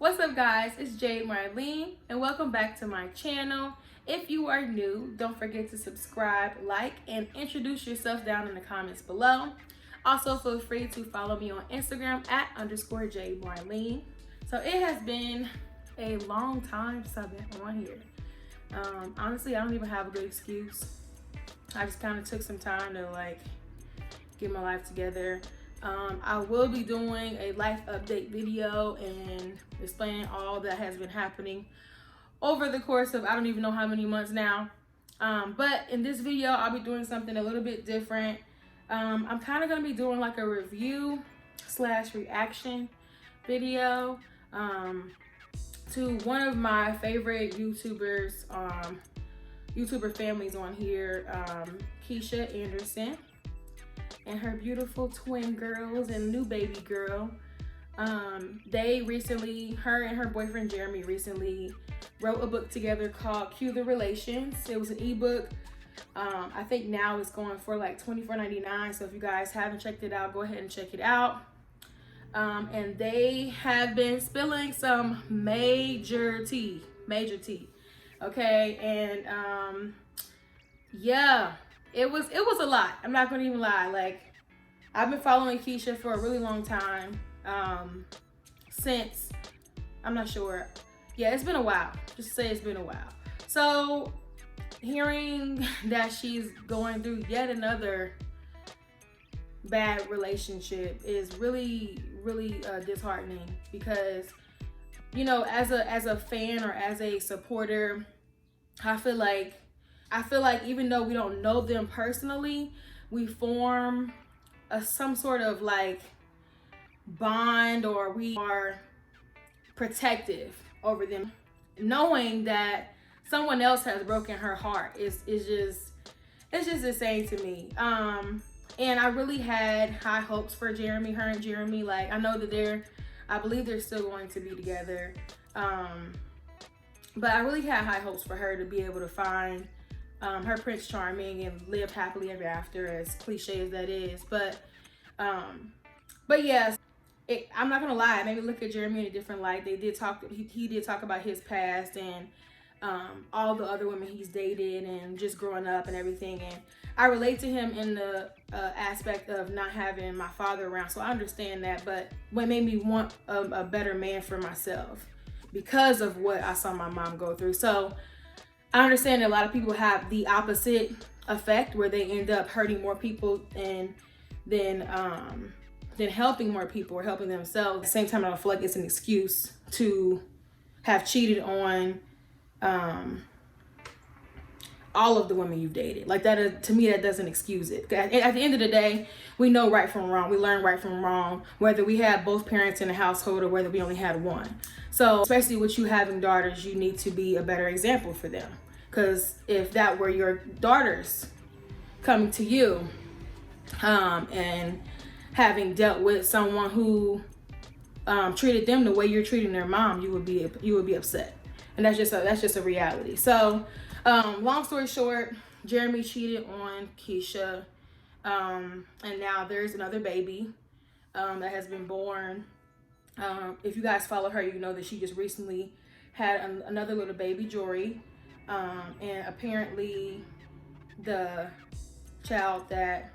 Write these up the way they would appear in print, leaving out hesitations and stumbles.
What's up guys, it's Jademarlene and welcome back to my channel. If you are new, don't forget to subscribe, like, and introduce yourself down in the comments below. Also feel free to follow me on Instagram at _Jademarlene. So it has been a long time since I've been on here. Honestly, I don't even have a good excuse. I just kind of took some time to get my life together. I will be doing a life update video and explaining all that has been happening over the course of I don't even know how many months now. But in this video, I'll be doing something a little bit different. I'm kind of going to be doing like a review / reaction video to one of my favorite YouTubers, YouTuber families on here, Keeshaanderson. And her beautiful twin girls and new baby girl. They recently, her and her boyfriend Jeremy recently wrote a book together called Cue the Relations. It was an ebook. I think now it's going for like $24.99. So if you guys haven't checked it out, go ahead and check it out. And they have been spilling some major tea. Okay, and yeah. It was a lot. I'm not gonna even lie. I've been following Keesha for a really long time. Since, I'm not sure. Yeah, it's been a while. Just say it's been a while. So hearing that she's going through yet another bad relationship is really disheartening, because you know, as a fan or as a supporter, I feel like even though we don't know them personally, we form some sort of bond, or we are protective over them. Knowing that someone else has broken her heart is just insane to me. And I really had high hopes for her and Jeremy. I know that I believe they're still going to be together. But I really had high hopes for her to be able to find her Prince Charming and live happily ever after, as cliche as that is. But yes, I'm not gonna lie, it made me look at Jeremy in a different light. He did talk about his past and all the other women he's dated and just growing up and everything. And I relate to him in the aspect of not having my father around, so I understand that. But what made me want a better man for myself, because of what I saw my mom go through. So I understand that a lot of people have the opposite effect, where they end up hurting more people and than helping more people or helping themselves. At the same time, I don't feel like it's an excuse to have cheated on all of the women you've dated. To me, that doesn't excuse it. At the end of the day, we know right from wrong. We learn right from wrong, whether we have both parents in the household or whether we only had one. So especially with you having daughters, you need to be a better example for them. Because if that were your daughters coming to you and having dealt with someone who treated them the way you're treating their mom, you would be upset. And that's just a reality. So long story short, Jeremy cheated on Keesha, and now there's another baby that has been born. If you guys follow her, you know that she just recently had another little baby, Jory. And apparently the child that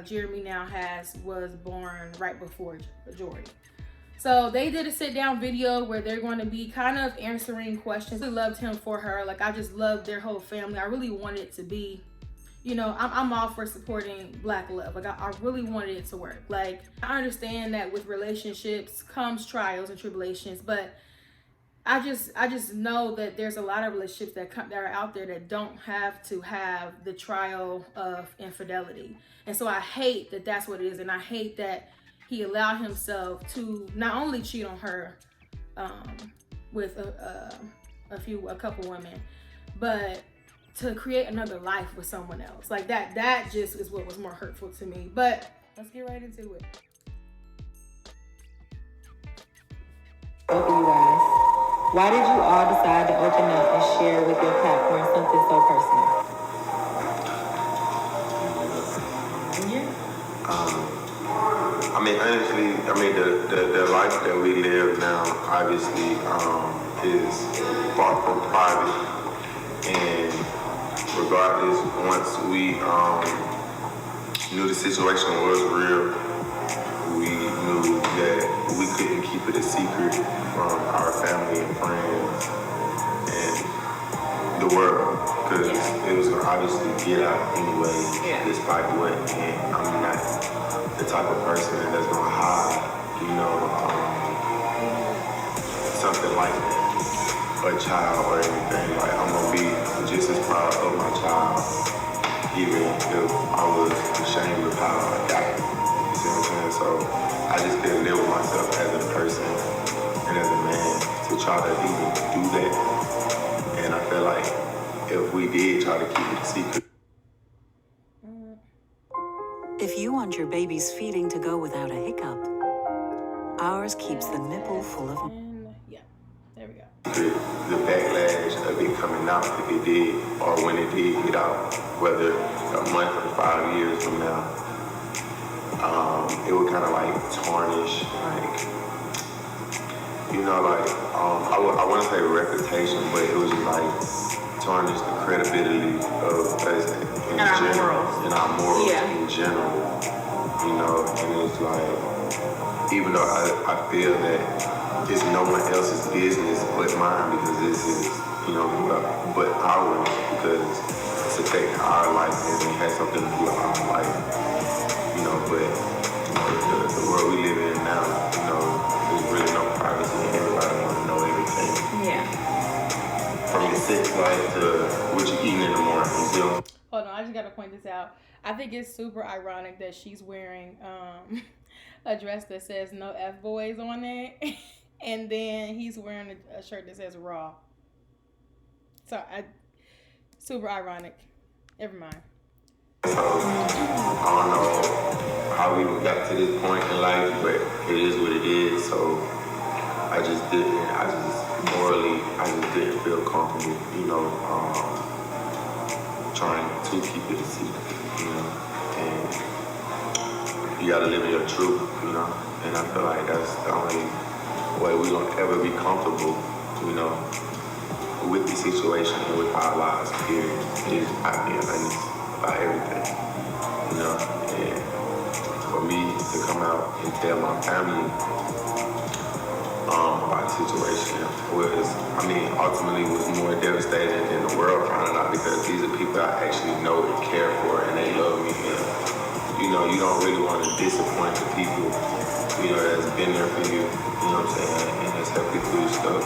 Jeremy now has was born right before Jory. So they did a sit down video where they're going to be kind of answering questions. I loved him for her. I just loved their whole family. I really wanted it to be, you know, I'm all for supporting Black love. I really wanted it to work. I understand that with relationships comes trials and tribulations, but I just know that there's a lot of relationships that are out there that don't have to have the trial of infidelity. And so I hate that that's what it is. And I hate that he allowed himself to not only cheat on her with a couple women, but to create another life with someone else. That just is what was more hurtful to me. But let's get right into it. Both of you guys, why did you all decide to open up and share with your platform something so personal? I mean, honestly, I mean, the life that we live now, obviously, is far from private. And regardless, once we knew the situation was real, we knew that we couldn't keep it a secret from our family and friends and the world, because it was gonna obviously get out anyway, despite what. And I'm not the type of person that's gonna hide, something like a child or anything. Like, I'm gonna be just as proud of my child, even if I was ashamed of how I got it. You see what I'm saying? So I just couldn't live with myself as a person and as a man to try to even do that. And I feel like if we did try to keep it a secret. If you want your baby's feeding to go without a hiccup, ours keeps the nipple full of... There we go. The backlash of it coming out, if it did, or when it did get out, whether a month or 5 years from now, it would kind of like tarnish, like, I wouldn't say reputation, but it was just like tarnish the credibility of us in general, and our morals in general, and it's like, even though I feel that it's no one else's business but mine, because this is, but ours, because it's affecting our life and it has something to do with our life, but the world we live in now, there's really no privacy and everybody wants to know everything. Yeah. From your sex life to what you eating in the morning, Hold on, I just gotta point this out. I think it's super ironic that she's wearing a dress that says no F boys on it. And then he's wearing a shirt that says raw. So super ironic. Never mind. So I don't know how we got to this point in life, but it is what it is. So I just didn't feel comfortable, trying to keep it a secret, and you gotta live in your truth, and I feel like that's the only way we're gonna ever be comfortable, with the situation and with our lives, period, is by being honest about everything, and for me to come out and tell my family about the situation ultimately was more devastating than the world finding out, because these are people I actually know and care for, and they love me, and you don't really want to disappoint the people, that's been there for you, what I'm saying, and that's helped you through stuff,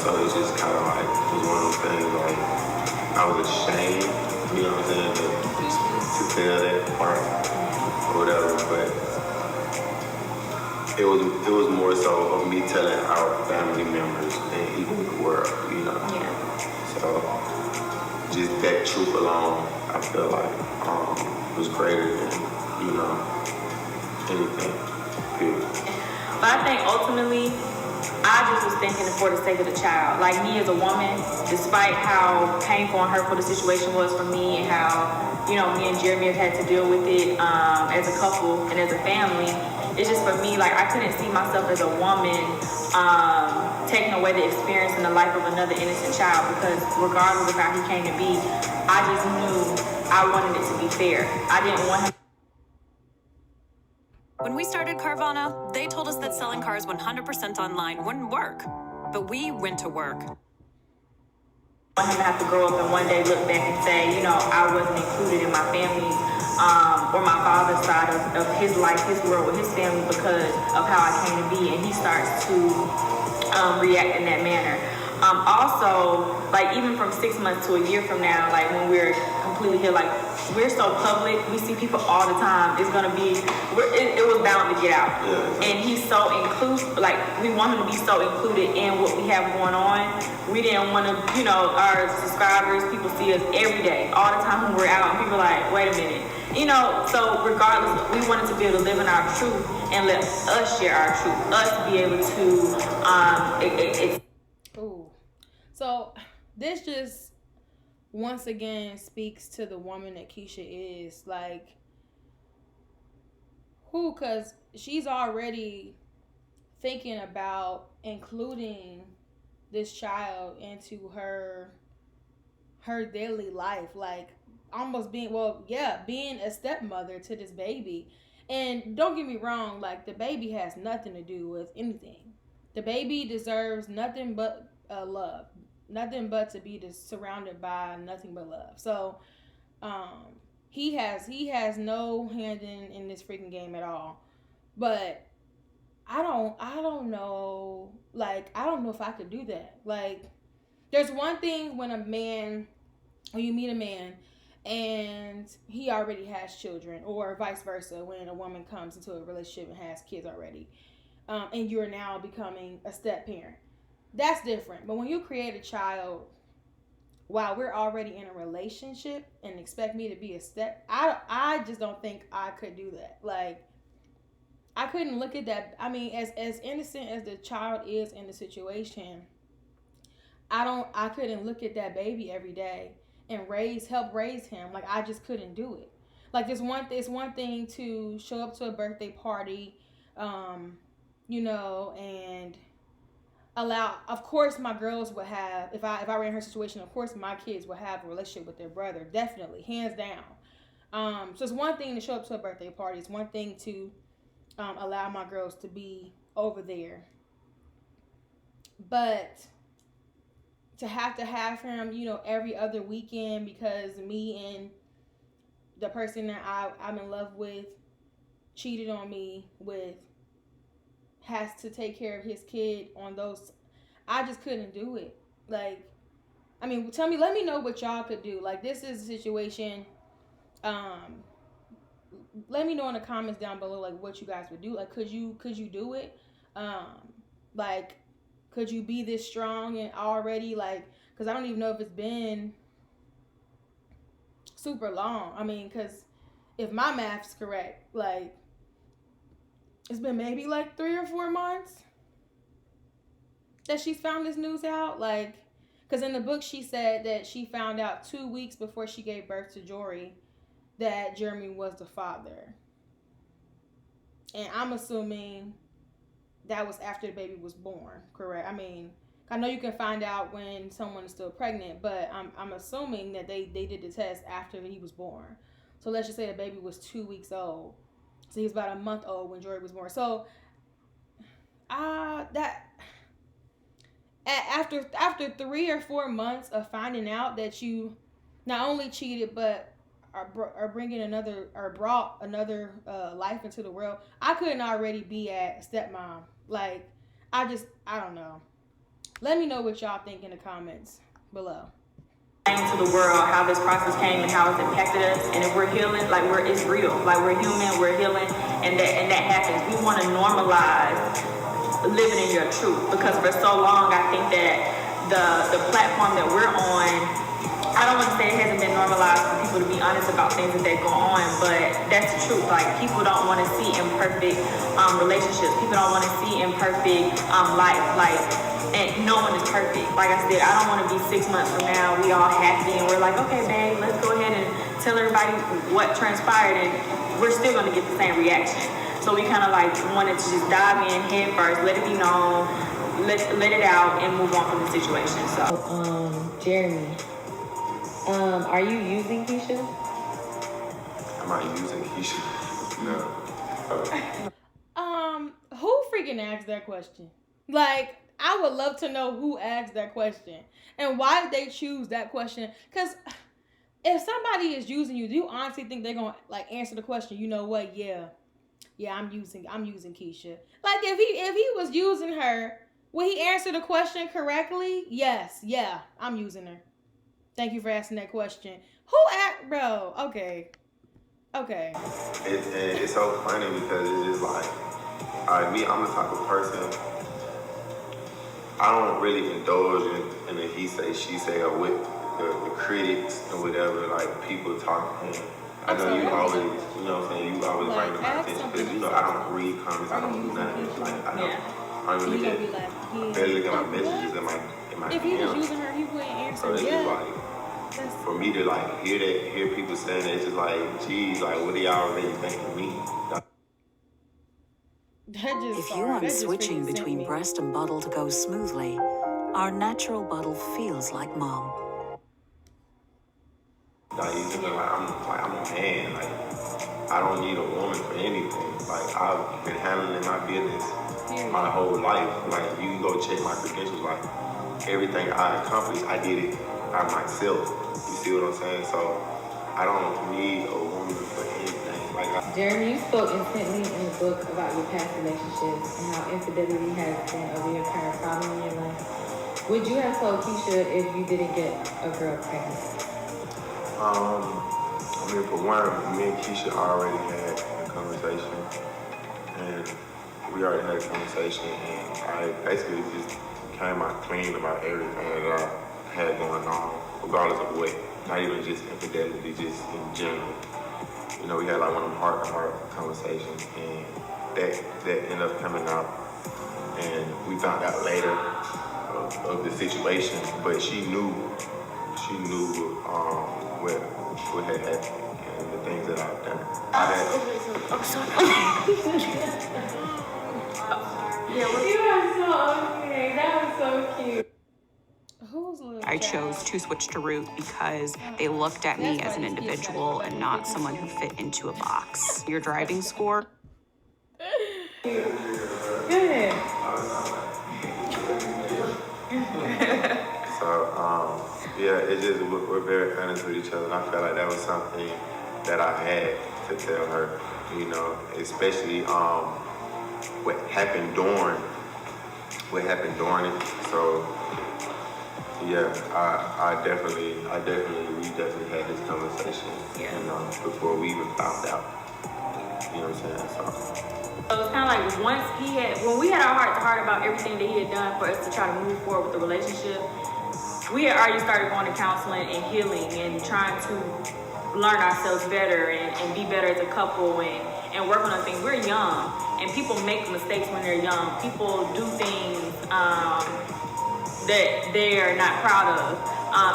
so it's just kind of like, it was one of those things, like, I was ashamed, what I'm saying, to tell that part, or whatever, but it was more so of me telling our family members and even the world, so just that truth alone, I feel like, was greater than, anything, period. But I think ultimately, I just was thinking for the sake of the child. Like, me as a woman, despite how painful and hurtful the situation was for me and how, me and Jeremy have had to deal with it as a couple and as a family, it's just for me, like, I couldn't see myself as a woman taking away the experience in the life of another innocent child, because regardless of how he came to be, I just knew I wanted it to be fair. I didn't want him. When we started Carvana, they told us that selling cars 100% online wouldn't work. But we went to work. I want him to have to grow up and one day look back and say, I wasn't included in my family's or my father's side of his life, his world with his family, because of how I came to be, and he starts to react in that manner. Also, like, even from 6 months to a year from now, like, when we're completely healed, like, we're so public, we see people all the time, it's gonna be, it was bound to get out. And he's so inclusive, like, we want him to be so included in what we have going on. We didn't want to, our subscribers, people see us every day, all the time when we're out, and people are like, wait a minute. So regardless, we wanted to be able to live in our truth and let us share our truth, us be able to, Ooh. So this just once again speaks to the woman that Keesha is. Like, Who? Because she's already thinking about including this child into her daily life, like almost being being a stepmother to this baby. And don't get me wrong, like the baby has nothing to do with anything. The baby deserves nothing but love, nothing but to be surrounded by nothing but love. So um he has no hand in this freaking game at all. But I don't know, like I don't know if I could do that. Like there's one thing when you meet a man and he already has children, or vice versa, when a woman comes into a relationship and has kids already, and you're now becoming a step parent. That's different. But when you create a child while we're already in a relationship and expect me to be a step, I just don't think I could do that. Like I couldn't look at that. I mean, as innocent as the child is in the situation, I couldn't look at that baby every day and help raise him. Like I just couldn't do it. Like it's one thing to show up to a birthday party, and allow, of course my girls would have, if I were in her situation, of course my kids would have a relationship with their brother, definitely, hands down. So it's one thing to show up to a birthday party. It's one thing to allow my girls to be over there. But to have him, every other weekend because me and the person that I'm in love with cheated on me with, has to take care of his kid on those, I just couldn't do it. Like, I mean, let me know what y'all could do. Like, this is a situation, let me know in the comments down below, like, what you guys would do. Like, could you do it? Like, could you be this strong and already, like, because I don't even know if it's been super long. I mean, because if my math's correct, like, it's been maybe like 3 or 4 months that she's found this news out. Like, because in the book she said that she found out 2 weeks before she gave birth to Jory that Jeremy was the father. And I'm assuming that was after the baby was born, correct? I mean, I know you can find out when someone is still pregnant, but I'm assuming that they did the test after he was born. So let's just say the baby was 2 weeks old. So he was about a month old when Jory was born. So after 3 or 4 months of finding out that you not only cheated but are brought another life into the world, I couldn't already be at stepmom. Like, I don't know. Let me know what y'all think in the comments below. To the world how this process came and how it's impacted us, and if we're healing, like it's real, like we're human, we're healing, and that happens. We want to normalize living in your truth, because for so long I think that the platform that we're on, I don't want to say it hasn't been normalized for people to be honest about things that they go on, but that's the truth. Like, people don't want to see imperfect relationships. People don't want to see imperfect life. Like, and no one is perfect. Like I said, I don't want to be 6 months from now, we all happy and we're like, okay, babe, let's go ahead and tell everybody what transpired, and we're still going to get the same reaction. So we kind of like wanted to just dive in head first, let it be known, let it out, and move on from the situation. So, Jeremy, are you using Keesha? Am I using Keesha? No. Who freaking asked that question? Like, I would love to know who asked that question and why did they choose that question. Because if somebody is using you, do you honestly think they're gonna like answer the question? You know what? Yeah, I'm using Keesha. Like, if he was using her, would he answer the question correctly? Yes. Yeah, I'm using her. Thank you for asking that question. Who asked, bro? Okay. It's so funny because it's just like, I'm the type of person, I don't really indulge in the he say, she say, or with the critics or whatever, like people talking. I know you always, you know what I'm saying, you always bring to my attention because, I don't read comments, I don't do nothing. Like, I don't really barely look at my messages in my If he was using her, he wouldn't answer. So it's just like, for me to like hear people saying that, it's just like, geez, like what do y'all really think of me? If you want switching between breast and bottle to go smoothly, our natural bottle feels like mom. Like, you feel like I'm a man. Like, I don't need a woman for anything. Like, I've been handling my business my whole life. Like, you can go check my credentials. Like, everything I accomplished, I did it by myself. You see what I'm saying? So I don't need a woman for anything. Like, Jeremy, you spoke intently in the book about your past relationships and how infidelity has been a recurring problem in your life. Would you have told Keesha if you didn't get a girl pregnant? I mean, for one, me and Keesha already had a conversation, and we already had a conversation, and I basically just came out clean about everything that I had going on, regardless of what. Not even just infidelity, just in general. You know, we had like one of them heart-to-heart conversations, and that ended up coming out, and we found out later of the situation, but she knew what had happened and the things that I've done. I'm sorry. You are so okay. That was so cute. I chose to switch to Root because they looked at me as an individual and not someone who fit into a box. Your driving score. Good. So, yeah, it's just, we're very honest with each other, and I felt like that was something that I had to tell her, you know, especially what happened during it. So, yeah, we definitely had this conversation, you know, before we even found out. You know what I'm saying? So it was kind of like when we had our heart-to-heart about everything that he had done for us to try to move forward with the relationship, we had already started going to counseling and healing and trying to learn ourselves better and be better as a couple and work on things. We're young, and people make mistakes when they're young. People do things that they're not proud of.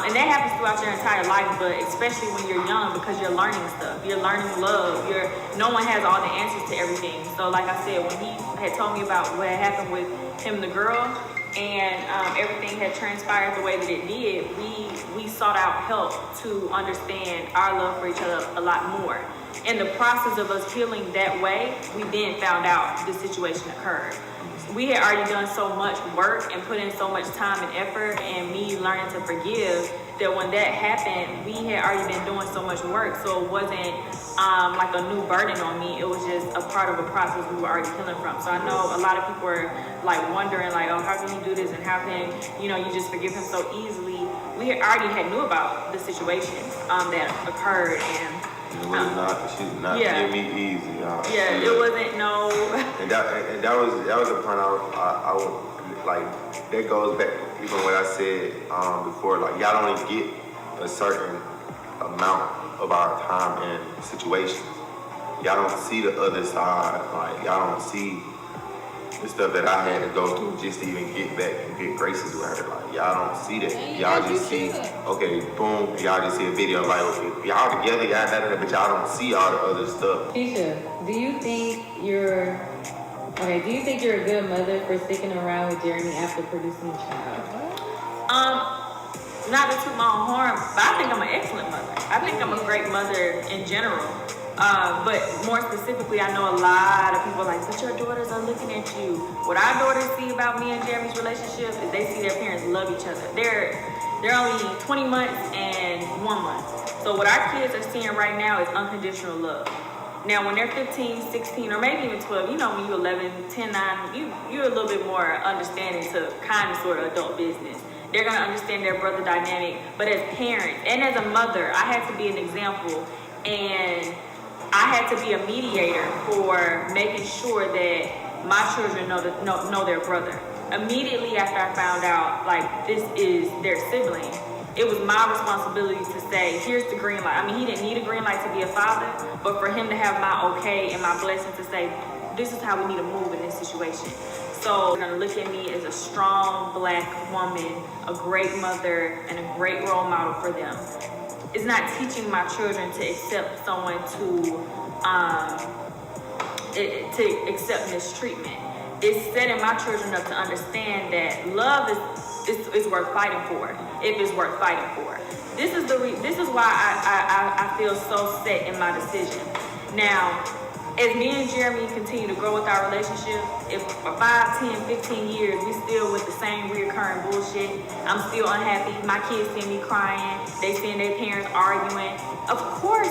And that happens throughout your entire life, but especially when you're young, because you're learning stuff. You're learning love. No one has all the answers to everything. So like I said, when he had told me about what had happened with him and the girl, and everything had transpired the way that it did, we sought out help to understand our love for each other a lot more. In the process of us healing that way, we then found out the situation occurred. We had already done so much work and put in so much time and effort, and me learning to forgive, that when that happened, we had already been doing so much work, so it wasn't like a new burden on me. It was just a part of a process we were already healing from. So I know a lot of people are like wondering, like, oh, how can you do this, and how can you just forgive him so easily? We had already knew about the situation that occurred, and she's not giving me easy. It wasn't no. And that was the point I would like. That goes back even what I said before. Like, y'all only get a certain amount of our time in situations. Y'all don't see the other side. Like, y'all don't see the stuff that I had to go through just to even get back and get graces with her. Like, y'all don't see that. Y'all just see, okay, boom, y'all just see a video like, okay, y'all together, y'all better, but y'all don't see all the other stuff. Keesha, do you think you're a good mother for sticking around with Jeremy after producing a child? Not to toot my own horn, but I think I'm an excellent mother. I think I'm a great mother in general. But more specifically, I know a lot of people are like, but your daughters are looking at you. What our daughters see about me and Jeremy's relationship is they see their parents love each other. They're only 20 months and 1 month. So what our kids are seeing right now is unconditional love. Now, when they're 15, 16, or maybe even 12, when you're 11, 10, 9, you're a little bit more understanding to kind of sort of adult business. They're going to understand their brother dynamic. But as parents and as a mother, I had to be an example, and I had to be a mediator for making sure that my children know their brother. Immediately after I found out, like, this is their sibling, it was my responsibility to say, here's the green light. I mean, he didn't need a green light to be a father, but for him to have my okay and my blessing to say, this is how we need to move in this situation. So they're gonna look at me as a strong Black woman, a great mother, and a great role model for them. It's not teaching my children to accept someone to to accept mistreatment. It's setting my children up to understand that love is worth fighting for, if it's worth fighting for. This is why I feel so set in my decision. Now, as me and Jeremy continue to grow with our relationship, if for 5, 10, 15 years we still with the same reoccurring bullshit, I'm still unhappy, my kids see me crying, they seeing their parents arguing, of course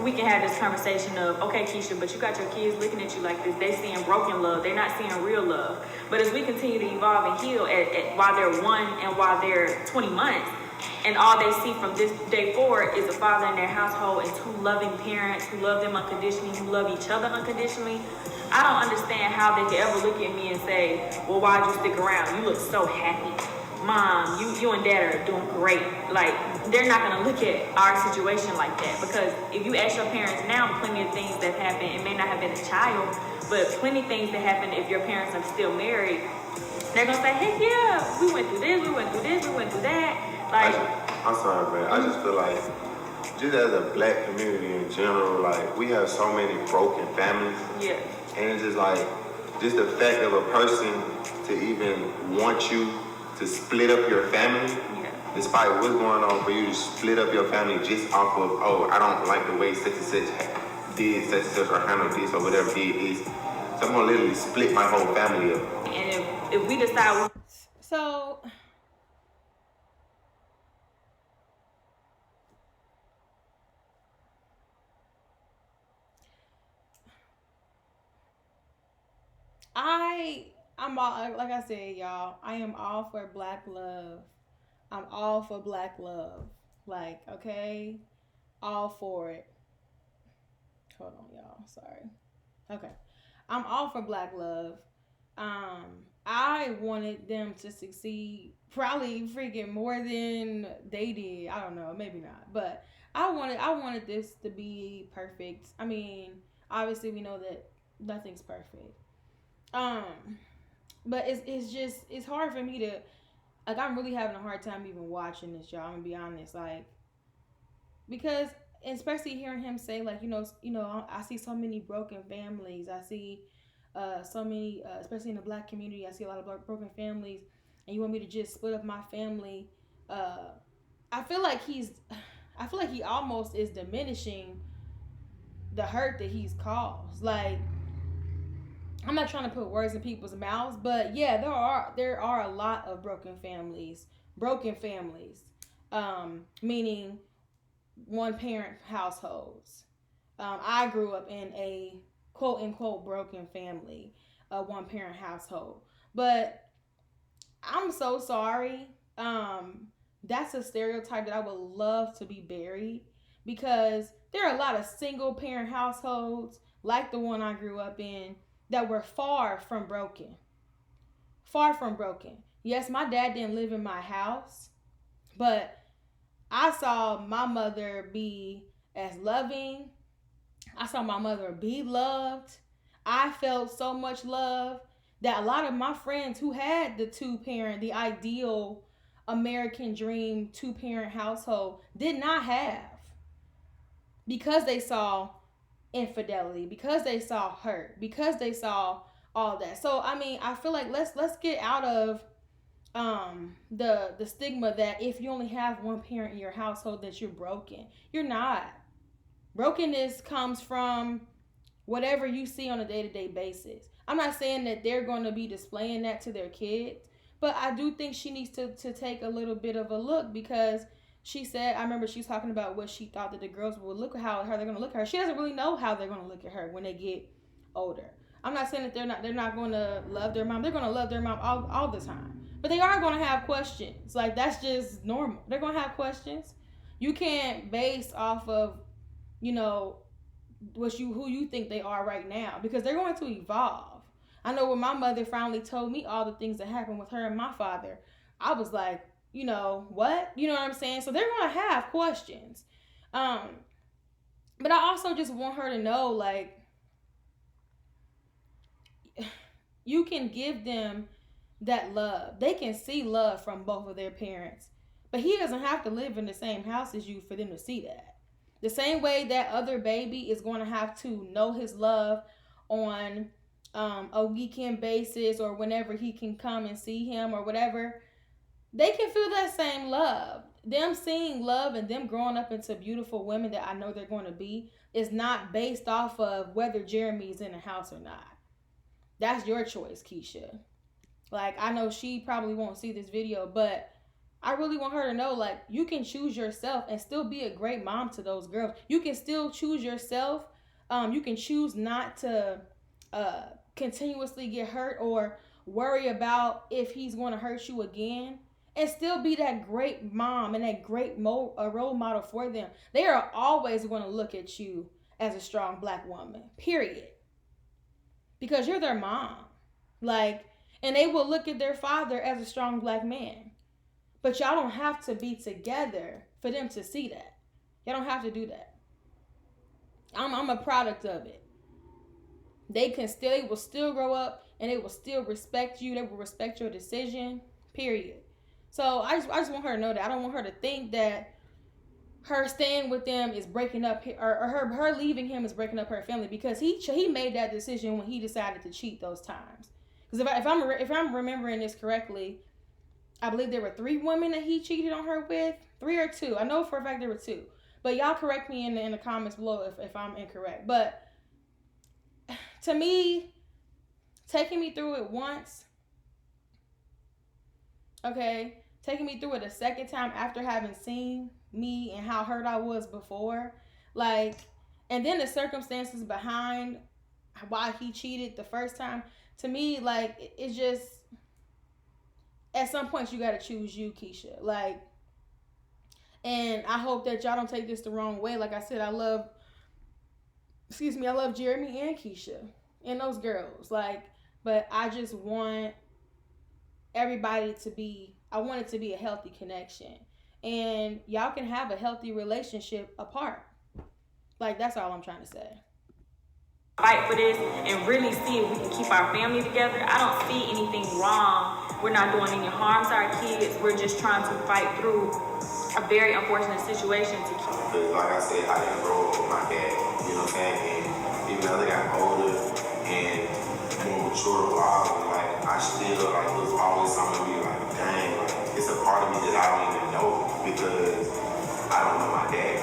we can have this conversation of, okay, Keesha, but you got your kids looking at you like this. They seeing broken love. They're not seeing real love. But as we continue to evolve and heal while they're 1 and while they're 20 months, and all they see from this day forward is a father in their household and 2 loving parents who love them unconditionally, who love each other unconditionally, I don't understand how they could ever look at me and say, well, why'd you stick around? You look so happy. Mom, you and dad are doing great. Like, they're not going to look at our situation like that, because if you ask your parents now, plenty of things that happen, it may not have been a child, but plenty of things that happen if your parents are still married, they're going to say, hey, yeah, we went through this, we went through this, we went through that. Like, I'm sorry, man. I just feel like, just as a black community in general, like, we have so many broken families. Yeah. And it's just like, just the fact of a person to even want you to split up your family, despite what's going on, for you to split up your family just off of, oh, I don't like the way such and such did such and such or handled this or whatever it is. So I'm gonna literally split my whole family up. And if we decide... So... I'm all, like I said, y'all, I am all for black love. I'm all for black love. Like, okay? All for it. Hold on, y'all. Sorry. Okay. I'm all for black love. I wanted them to succeed probably freaking more than they did. I don't know, maybe not. But I wanted this to be perfect. I mean, obviously we know that nothing's perfect. But it's hard for me to, like, I'm really having a hard time even watching this, y'all. I'm gonna be honest, like, because especially hearing him say, like, you know, I see so many broken families. I see so many, especially in the black community, I see a lot of broken families, and you want me to just split up my family. I feel like he almost is diminishing the hurt that he's caused. Like, I'm not trying to put words in people's mouths, but yeah, there are a lot of broken families, meaning one parent households. I grew up in a quote unquote broken family, a one parent household, but I'm so sorry. That's a stereotype that I would love to be buried, because there are a lot of single parent households like the one I grew up in that were far from broken. Far from broken. Yes, my dad didn't live in my house, but I saw my mother be as loving. I saw my mother be loved. I felt so much love that a lot of my friends who had the ideal American dream 2-parent household did not have, because they saw infidelity, because they saw hurt, because they saw all that. So I mean, I feel like let's get out of the stigma that if you only have one parent in your household that you're broken. You're not. Brokenness comes from whatever you see on a day-to-day basis. I'm not saying that they're going to be displaying that to their kids, but I do think she needs to take a little bit of a look, because she said, I remember she was talking about what she thought that the girls would look at, how they're going to look at her. She doesn't really know how they're going to look at her when they get older. I'm not saying that they're not going to love their mom. They're going to love their mom all the time. But they are going to have questions. Like, that's just normal. They're going to have questions. You can't base off of, you know, who you think they are right now, because they're going to evolve. I know when my mother finally told me all the things that happened with her and my father, I was like, you know, what? You know what I'm saying? So they're going to have questions. But I also just want her to know, like, you can give them that love. They can see love from both of their parents. But he doesn't have to live in the same house as you for them to see that. The same way that other baby is going to have to know his love on a weekend basis or whenever he can come and see him or whatever, they can feel that same love. Them seeing love and them growing up into beautiful women that I know they're going to be is not based off of whether Jeremy is in the house or not. That's your choice, Keesha. Like, I know she probably won't see this video, but I really want her to know, like, you can choose yourself and still be a great mom to those girls. You can still choose yourself. You can choose not to continuously get hurt or worry about if he's going to hurt you again, and still be that great mom and that great role model for them. They are always going to look at you as a strong black woman, period. Because you're their mom. Like, and they will look at their father as a strong black man. But y'all don't have to be together for them to see that. Y'all don't have to do that. I'm a product of it. They will still grow up and they will still respect you. They will respect your decision, period. So I just want her to know that. I don't want her to think that her staying with them is breaking up, or her leaving him is breaking up her family, because he made that decision when he decided to cheat those times. Because if I'm remembering this correctly, I believe there were 3 women that he cheated on her with, 3 or 2. I know for a fact there were 2. But y'all correct me in the comments below if I'm incorrect. But to me, taking me through it once, okay, taking me through it a second time after having seen me and how hurt I was before, like, and then the circumstances behind why he cheated the first time, to me, like, it's just, at some point you gotta choose you, Keesha. Like, and I hope that y'all don't take this the wrong way. Like I said, I love Jeremy and Keesha and those girls. Like, but I just want everybody to be, I want it to be a healthy connection. And y'all can have a healthy relationship apart. Like, that's all I'm trying to say. Fight for this and really see if we can keep our family together. I don't see anything wrong. We're not doing any harm to our kids. We're just trying to fight through a very unfortunate situation to keep. Because like I said, I didn't grow up with my dad, you know what I'm saying? And even though they got older and more mature wild, like, I still, like, it was always something to be like, dang, like, it's a part of me that I don't even know because I don't know my dad.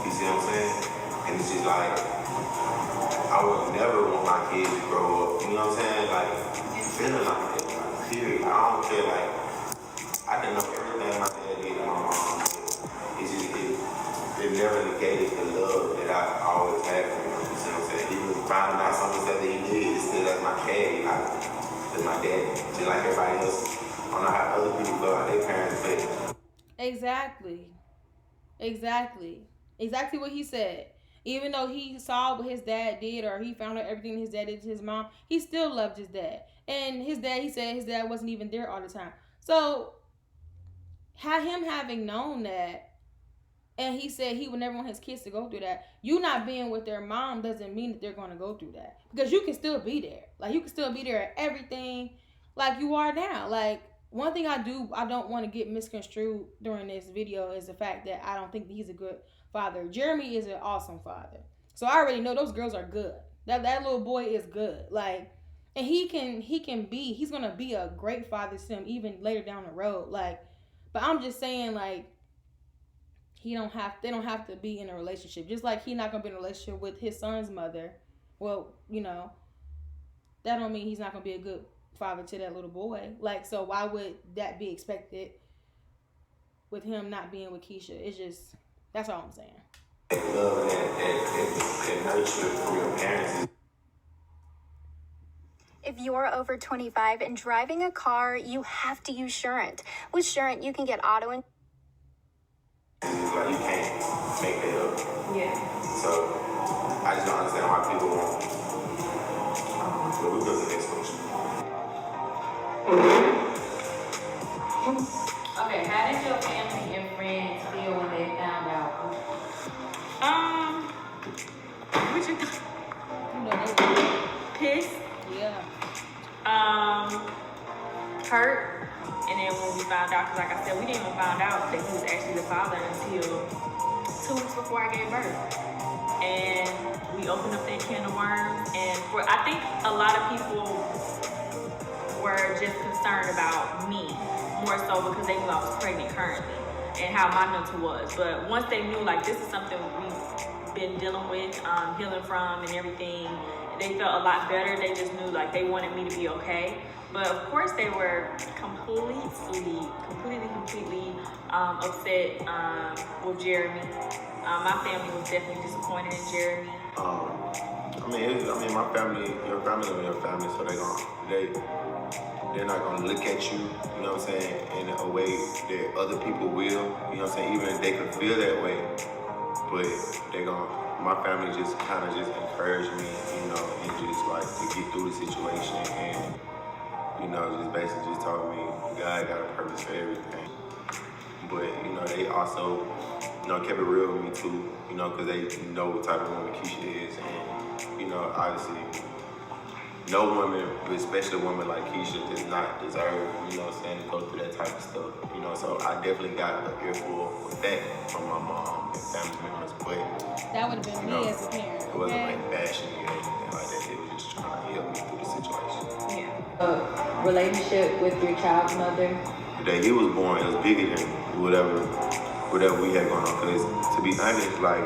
You see what I'm saying? And it's just like, I would never want my kids to grow up, you know what I'm saying? Like, feeling like that, like, period. I don't feel like, I didn't know everything my dad did and my mom did. It's just, it never negated the love that I always had for him, you see what I'm saying? Even finding out some of the stuff that he did, it's still as my dad, like, as my dad, just like everybody else. I don't know how other people go out their parents' face. Exactly what he said. Even though he saw what his dad did, or he found out everything his dad did to his mom, he still loved his dad. And his dad, he said his dad wasn't even there all the time. So, him having known that, and he said he would never want his kids to go through that, you not being with their mom doesn't mean that they're going to go through that. Because you can still be there. Like, you can still be there at everything like you are now. Like, one thing I don't want to get misconstrued during this video is the fact that I don't think that he's a good father. Jeremy is an awesome father. So I already know those girls are good. That little boy is good. Like, and he's going to be a great father to them even later down the road. Like, but I'm just saying, like, they don't have to be in a relationship. Just like he's not going to be in a relationship with his son's mother. Well, you know, that don't mean he's not going to be a good father to that little boy. Like, so why would that be expected with him not being with Keesha? It's just, that's all I'm saying. Love that nurture from your parents. If you're over 25 and driving a car, you have to use Surrent. With Surrent, you can get auto and It's like you can't make that up. Yeah. So I just don't understand why people won't. But we go to the next question. Okay, how did your family and friends feel when they found out? What you think? You know, they were Pissed? yeah. Hurt. And then when we found out, because like I said, we didn't even find out that he was actually the father until 2 weeks before I gave birth. and we opened up that can of worms. And I think a lot of people were just concerned about me, more so because they knew I was pregnant currently and how my mental was. But once they knew, like, this is something we've been dealing with, healing from and everything, they felt a lot better. They just knew, like, they wanted me to be okay. But of course they were completely upset with Jeremy. My family was definitely disappointed in Jeremy. My family, your family is your family, so they're not gonna look at you, you know what I'm saying, in a way that other people will, you know what I'm saying, even if they could feel that way, but my family just kind of just encouraged me, you know, and just like to get through the situation, and, you know, just basically just told me God got a purpose for everything. But, you know, they also, you know, kept it real with me too, you know, because they know what type of woman Keesha is, and, you know, obviously, no woman, especially a woman like Keesha, does not deserve, you know what I'm saying, to go through that type of stuff, you know, so I definitely got an earful with that from my mom and family members, but that would have been me as a parent. It wasn't like bashing me or anything like that, they were just trying to help me through the situation. Yeah. Relationship with your child's mother? The day he was born, it was bigger than whatever we had going on, because to be honest, like,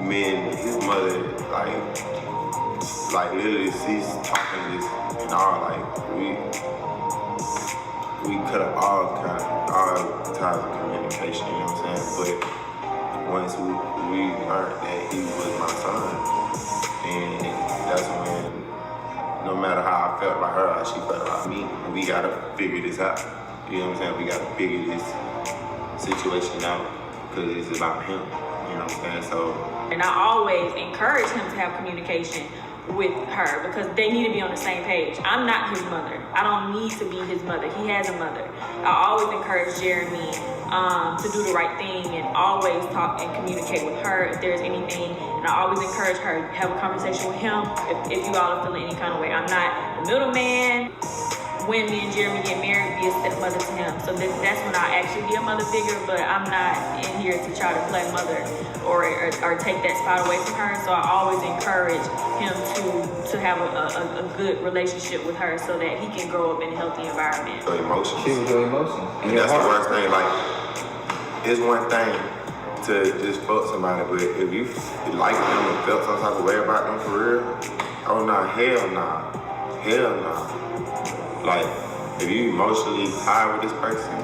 me and his mother, like literally ceased talking this and all, like, we cut up all types of communication, you know what I'm saying? But once we learned that he was my son, and that's when, no matter how I felt about her, how she felt about me, we gotta figure this out. You know what I'm saying? We gotta figure this situation out, because it's about him, you know what I'm saying? So, and I always encourage him to have communication with her, because they need to be on the same page. I'm not his mother. I don't need to be his mother. He has a mother. I always encourage Jeremy to do the right thing and always talk and communicate with her if there's anything. And I always encourage her to have a conversation with him if you all are feeling any kind of way. I'm not the middleman. When me and Jeremy get married, be a stepmother to him. So that's when I actually be a mother figure, but I'm not in here to try to play mother or take that spot away from her. So I always encourage him to have a good relationship with her so that he can grow up in a healthy environment. So emotions. She was your emotions. And that's the worst thing. Like, it's one thing to just fuck somebody, but if you like them and felt some type of way about them for real, oh no, hell nah. Hell nah. Like, if you emotionally tied with this person,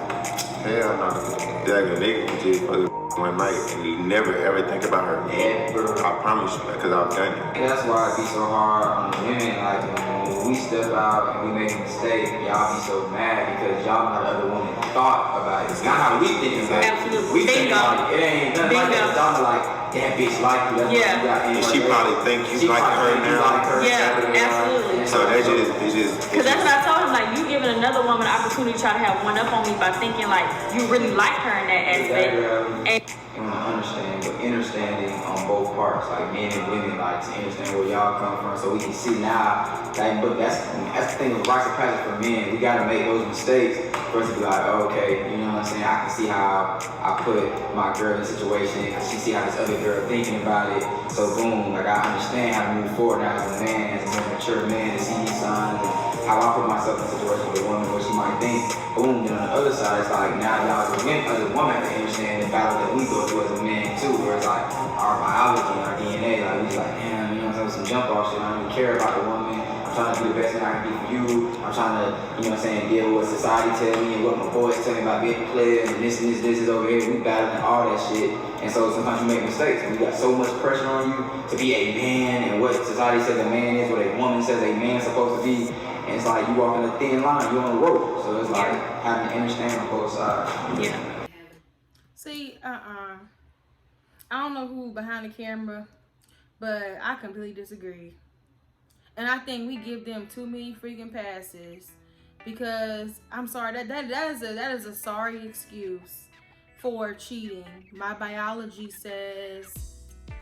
hell no. Like, they can just fucking one night and you never ever think about her again. I promise you, because I've done it. And that's why it be so hard on the women. Like, when we step out and we make a mistake, y'all be so mad because y'all know the other woman thought about it. It's not how we think about it. Absolutely. We think about it. It ain't nothing like that. Y'all like, that bitch like you. That's yeah. What you got. And she probably think you like her now. Yeah, absolutely. So that's just, because that's what I told him, like, you giving another woman an opportunity to try to have one up on me by thinking like you really like her in that aspect. And you want to understand, but understanding on both parts, like men and women, like to understand where y'all come from, so we can see now. Like, but that's the thing with rites of passage for men. We gotta make those mistakes for us to be like, oh, okay, you know what I'm saying? I can see how I put my girl in a situation, because she see how this other girl thinking about it. So boom, like I understand how to move forward now as a man, as a more mature man, to see these signs and how I put myself in a situation with a woman, what she might think. Boom, then on the other side, it's like now y'all as a woman have to understand the battle that we go through as a man too, where it's like our biology and our DNA, like we just like, damn, you know what I'm saying, some jump off shit. I don't even care about the woman. I'm trying to do the best thing I can do for you. I'm trying to, you know what I'm saying, deal with what society tell me and what my boys tell me about being a player and this is over here. We battling all that shit. And so sometimes you make mistakes and you got so much pressure on you to be a man and what society says a man is, what a woman says a man's supposed to be. And it's like you walking a thin line, you on a rope. So it's like having to understand on both sides. yeah. See, I don't know who behind the camera, but I completely disagree. And I think we give them too many freaking passes, because I'm sorry, that is a sorry excuse for cheating. My biology says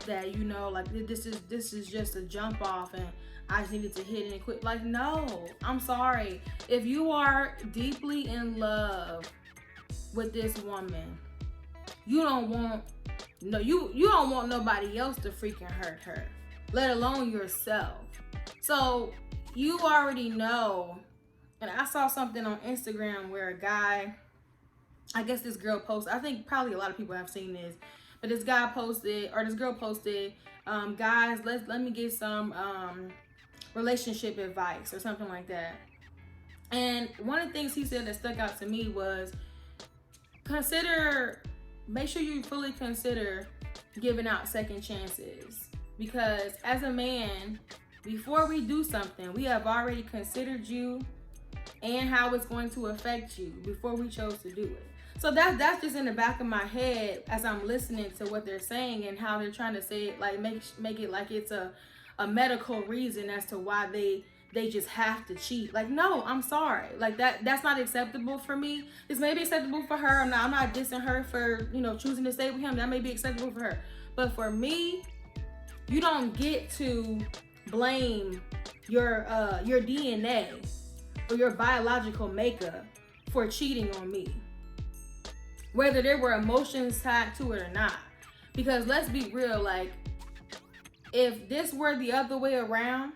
that, you know, like this is just a jump off and I just needed to hit it and quit. Like, no, I'm sorry. If you are deeply in love with this woman, you don't want you don't want nobody else to freaking hurt her, let alone yourself. So you already know. And I saw something on Instagram where a guy, I guess this girl posted, I think probably a lot of people have seen this, but this girl posted, guys, let me get some relationship advice or something like that. And one of the things he said that stuck out to me was, make sure you fully consider giving out second chances. Because as a man, before we do something, we have already considered you and how it's going to affect you before we chose to do it. So that's just in the back of my head as I'm listening to what they're saying and how they're trying to say it, like make it like it's a medical reason as to why they just have to cheat. Like, no, I'm sorry. Like that's not acceptable for me. This may be acceptable for her. I'm not dissing her for, choosing to stay with him. That may be acceptable for her. But for me, you don't get to blame your DNA or your biological makeup for cheating on me, whether there were emotions tied to it or not. Because let's be real, like, if this were the other way around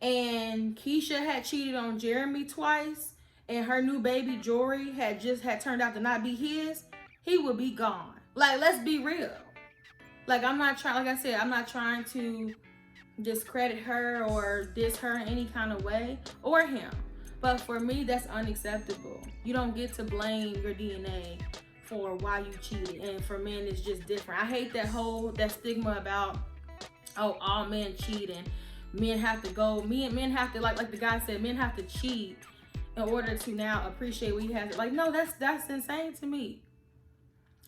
and Keesha had cheated on Jeremy twice and her new baby Jory had turned out to not be his, he would be gone. Like, let's be real. Like, I'm not trying to discredit her or diss her in any kind of way, or him. But for me, that's unacceptable. You don't get to blame your DNA for why you cheated. And for men, it's just different. I hate that stigma about, oh, all men cheat and men have to, like the guy said, men have to cheat in order to now appreciate what you have. Like, no, that's insane to me.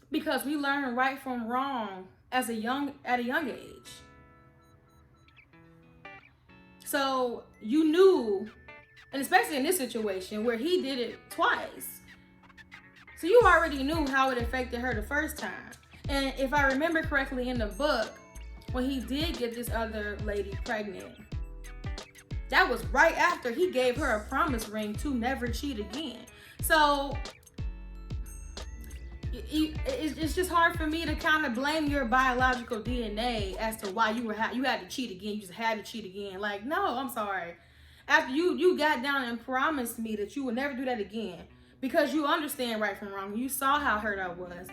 Because we learn right from wrong at a young age. So you knew, and especially in this situation where he did it twice, so you already knew how it affected her the first time. And if I remember correctly in the book, when he did get this other lady pregnant, that was right after he gave her a promise ring to never cheat again. So it's just hard for me to kind of blame your biological DNA as to why you had to cheat again. You just had to cheat again. Like, no, I'm sorry. After you got down and promised me that you would never do that again, because you understand right from wrong. You saw how hurt I was.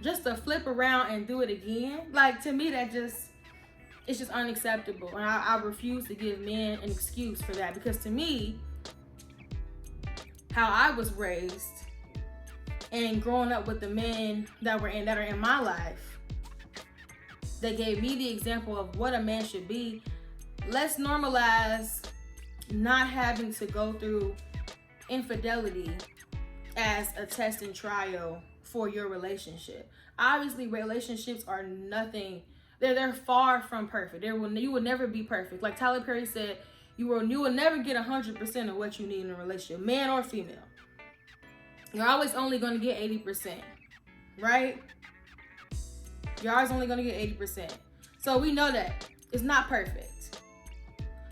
Just to flip around and do it again, like, to me, it's just unacceptable. And I refuse to give men an excuse for that, because to me, how I was raised and growing up with the men that are in my life, they gave me the example of what a man should be. Let's normalize not having to go through infidelity as a test and trial for your relationship. Obviously, relationships are nothing. They're far from perfect. You will never be perfect. Like Tyler Perry said, you will never get 100% of what you need in a relationship, man or female. You're always only going to get 80%, right? You're always only going to get 80%. So we know that it's not perfect.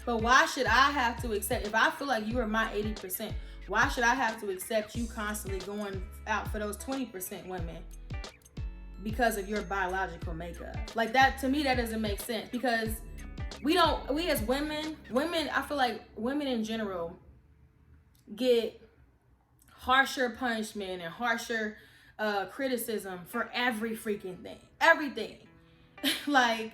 But why should I have to accept, if I feel like you are my 80%, why should I have to accept you constantly going out for those 20% women because of your biological makeup? Like, that, to me, that doesn't make sense, because we as women, I feel like women in general get harsher punishment and harsher criticism for every freaking thing. Everything. Like,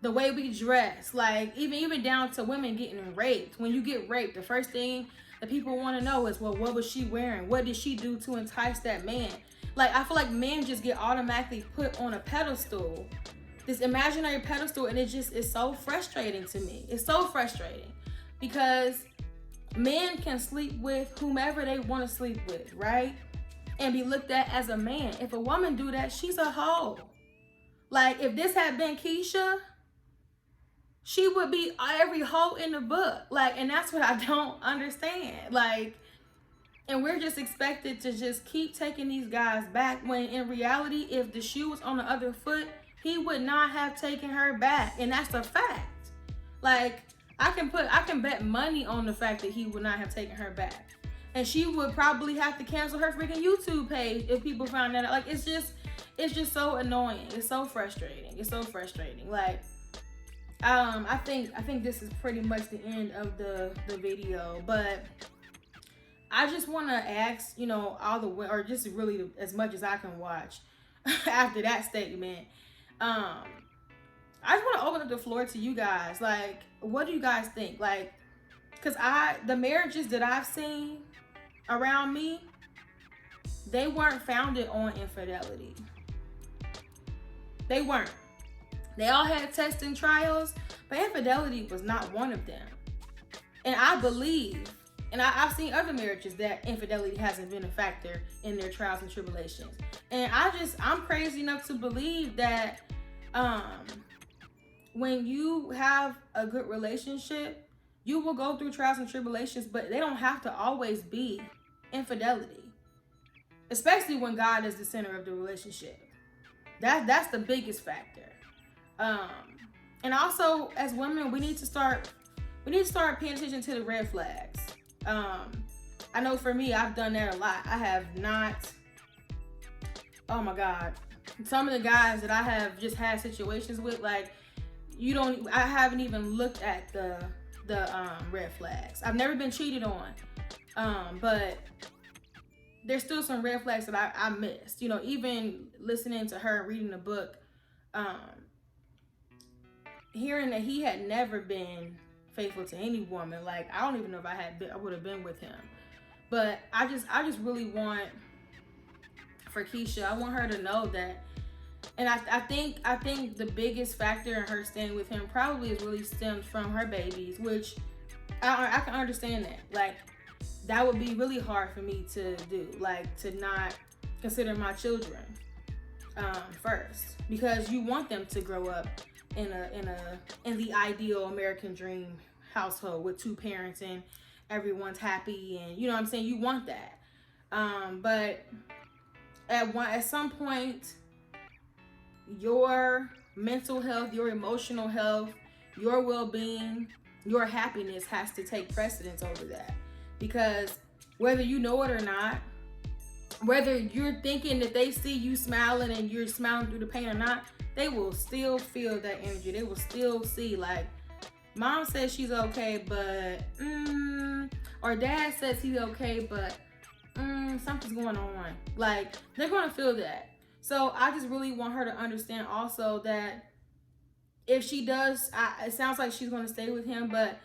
the way we dress, like, even down to women getting raped. When you get raped, the first thing that people want to know is, well, what was she wearing? What did she do to entice that man? Like, I feel like men just get automatically put on a pedestal, this imaginary pedestal, and it's so frustrating to me. It's so frustrating, because men can sleep with whomever they want to sleep with, right? And be looked at as a man. If a woman do that, she's a hoe. Like, if this had been Keesha, she would be every hoe in the book. Like, and that's what I don't understand. Like, and we're just expected to just keep taking these guys back, when in reality, if the shoe was on the other foot, he would not have taken her back. And that's a fact. Like, I can bet money on the fact that he would not have taken her back. And she would probably have to cancel her freaking YouTube page if people found that out. Like, it's just, it's just so annoying. It's so frustrating. It's so frustrating. Like, I think this is pretty much the end of the video, but I just want to ask, you know, all the, or just really as much as I can watch after that statement. I just want to open up the floor to you guys. Like, what do you guys think? Like, because the marriages that I've seen around me, they weren't founded on infidelity. They weren't. They all had tests and trials, but infidelity was not one of them. And I believe, and I've seen other marriages that infidelity hasn't been a factor in their trials and tribulations. And I'm crazy enough to believe that when you have a good relationship, you will go through trials and tribulations, but they don't have to always be infidelity. Especially when God is the center of the relationship. That's the biggest factor. And also, as women, we need to start paying attention to the red flags. I know for me, I've done that a lot. I have not, oh my God. Some of the guys that I have just had situations with, like, I haven't even looked at the red flags. I've never been cheated on. But there's still some red flags that I missed. You know, even listening to her and reading the book, hearing that he had never been faithful to any woman. Like, I don't even know if I would have been with him. But I just really want, for Keesha, I want her to know that. And I think the biggest factor in her staying with him probably is really stemmed from her babies, which I can understand that. Like, that would be really hard for me to do, like, to not consider my children first, because you want them to grow up in the ideal American dream household with two parents and everyone's happy, and you know what I'm saying, you want that. But at some point, your mental health, your emotional health, your well-being, your happiness has to take precedence over that. Because whether you know it or not, whether you're thinking that they see you smiling and you're smiling through the pain or not, they will still feel that energy. They will still see, like, mom says she's okay, but or dad says he's okay, but something's going on. Like, they're going to feel that. So I just really want her to understand also that if she does, it sounds like she's going to stay with him, but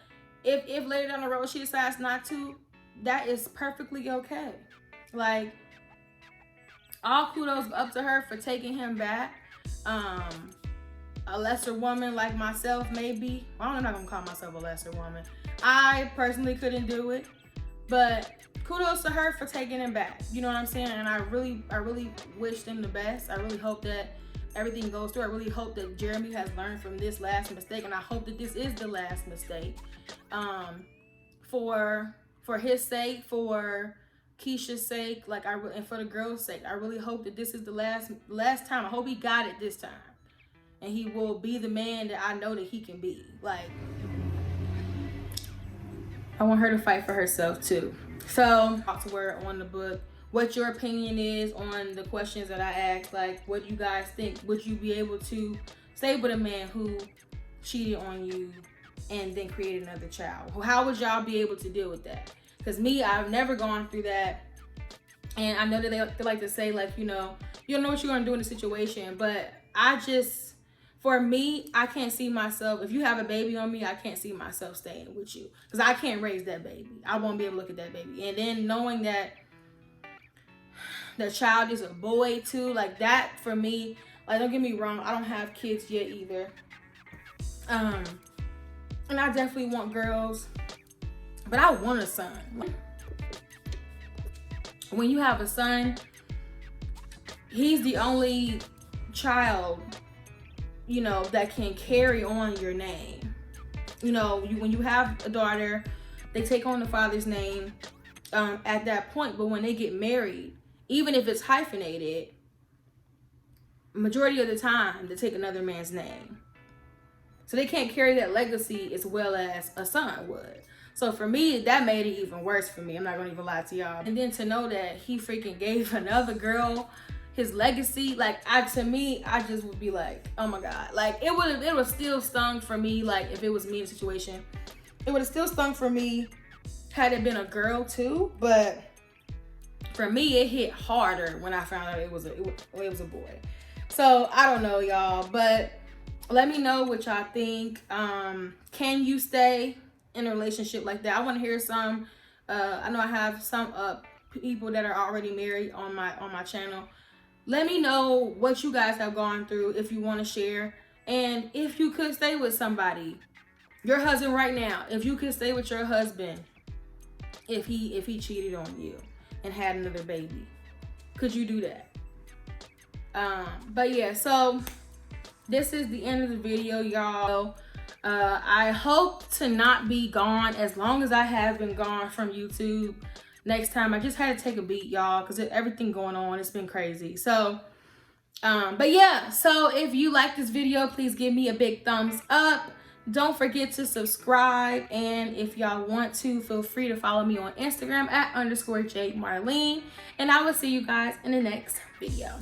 if later down the road she decides not to, that is perfectly okay. Like, all kudos up to her for taking him back. A lesser woman like myself, maybe. Well, I'm not gonna call myself a lesser woman. I personally couldn't do it, but kudos to her for taking him back. You know what I'm saying? And I really wish them the best. I really hope that everything goes through. I really hope that Jeremy has learned from this last mistake, and I hope that this is the last mistake. For his sake, for Keesha's sake, like, and for the girl's sake, I really hope that this is the last time. I hope he got it this time, and he will be the man that I know that he can be. Like, I want her to fight for herself too. So, talk to her on the book. What your opinion is on the questions that I asked. Like, what do you guys think? Would you be able to stay with a man who cheated on you and then created another child? How would y'all be able to deal with that? Because me, I've never gone through that. And I know that they like to say, like, you know, you don't know what you're going to do in a situation. But for me, I can't see myself, if you have a baby on me, I can't see myself staying with you. Because I can't raise that baby. I won't be able to look at that baby. And then knowing that the child is a boy too, like, that for me, like, don't get me wrong, I don't have kids yet either. And I definitely want girls, but I want a son. When you have a son, he's the only child, you know, that can carry on your name. You know, when you have a daughter, they take on the father's name at that point. But when they get married, even if it's hyphenated, majority of the time, they take another man's name. So they can't carry that legacy as well as a son would. So for me, that made it even worse for me. I'm not gonna even lie to y'all. And then to know that he freaking gave another girl his legacy, like to me, I just would be like, oh my God. Like it would still stung for me. Like if it was me in a situation, it would have still stung for me had it been a girl too. But for me, it hit harder when I found out it was a boy. So I don't know, y'all, but let me know what y'all think. Can you stay in a relationship like that? I want to hear some. I know I have some people that are already married on my channel. Let me know what you guys have gone through if you want to share, and if you could stay with somebody, your husband right now. If you could stay with your husband, if he cheated on you and had another baby, could you do that? But yeah, so this is the end of the video, y'all. I hope to not be gone as long as I have been gone from YouTube. Next time, I just had to take a beat, y'all, because everything going on, it's been crazy. So, but yeah, so if you like this video, please give me a big thumbs up. Don't forget to subscribe, and if y'all want to, feel free to follow me on Instagram at _jademarlene, and I will see you guys in the next video.